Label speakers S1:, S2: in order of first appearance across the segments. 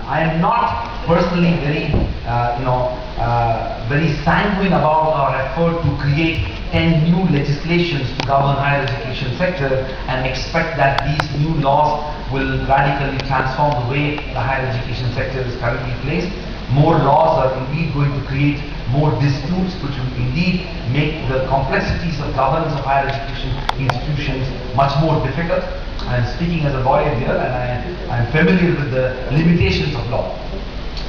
S1: I am not personally very sanguine about our effort to create 10 new legislations to govern higher education sector and expect that these new laws will radically transform the way the higher education sector is currently placed. More laws are indeed going to create more disputes, which will indeed make the complexities of governance of higher education institutions much more difficult. I'm speaking as a lawyer here, and I'm familiar with the limitations of law.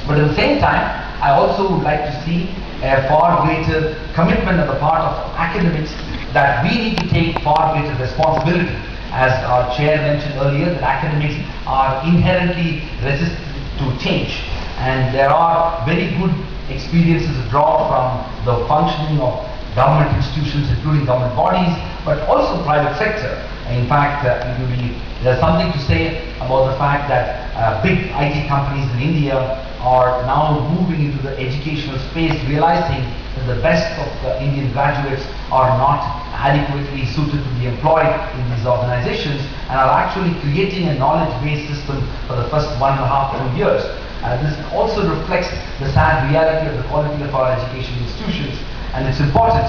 S1: But at the same time, I also would like to see a far greater commitment on the part of academics that we need to take far greater responsibility. As our chair mentioned earlier, that academics are inherently resistant to change, and there are very good experiences to draw from the functioning of government institutions, including government bodies, but also private sector. In fact, there's something to say about the fact that big IT companies in India are now moving into the educational space, realizing that the best of the Indian graduates are not adequately suited to be employed in these organizations, and are actually creating a knowledge-based system for the first 1.5 to 2 years. This also reflects the sad reality of the quality of our education institutions, and it's important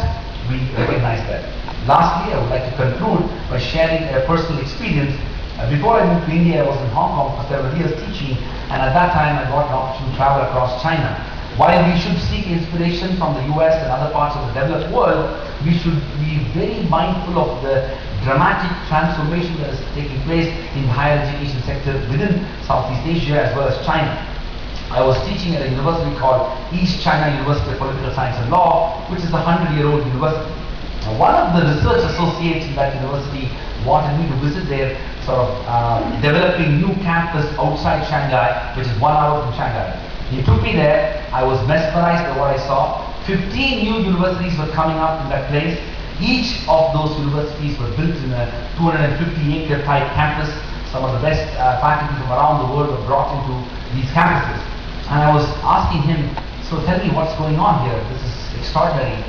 S1: we recognize that. Lastly, I would like to conclude by sharing a personal experience. Before I moved to India, I was in Hong Kong for several years teaching, and at that time I got an opportunity to travel across China. While we should seek inspiration from the US and other parts of the developed world, we should be very mindful of the dramatic transformation that is taking place in the higher education sector within Southeast Asia as well as China. I was teaching at a university called East China University of Political Science and Law, which is a 100-year-old university. One of the research associates in that university wanted me to visit their developing new campus outside Shanghai, which is 1 hour from Shanghai. He took me there. I was mesmerized by what I saw. 15 new universities were coming up in that place. Each of those universities were built in a 250-acre type campus. Some of the best faculty from around the world were brought into these campuses. And I was asking him, so tell me what's going on here. This is extraordinary.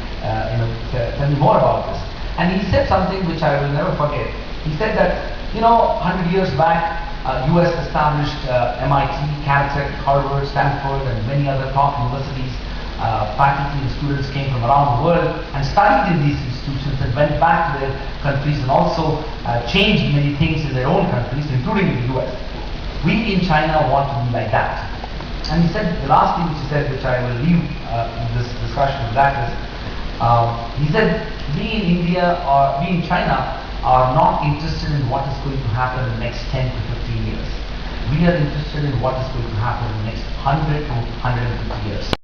S1: Tell me more about this. And he said something which I will never forget. He said that, 100 years back, US established MIT, Caltech, Harvard, Stanford, and many other top universities. Faculty and students came from around the world and studied in these institutions and went back to their countries and also changed many things in their own countries, including the US. We in China want to be like that. And he said, the last thing which he said, which I will leave in this discussion with that is, he said, we in India or we in China are not interested in what is going to happen in the next 10 to 15 years. We are interested in what is going to happen in the next 100 to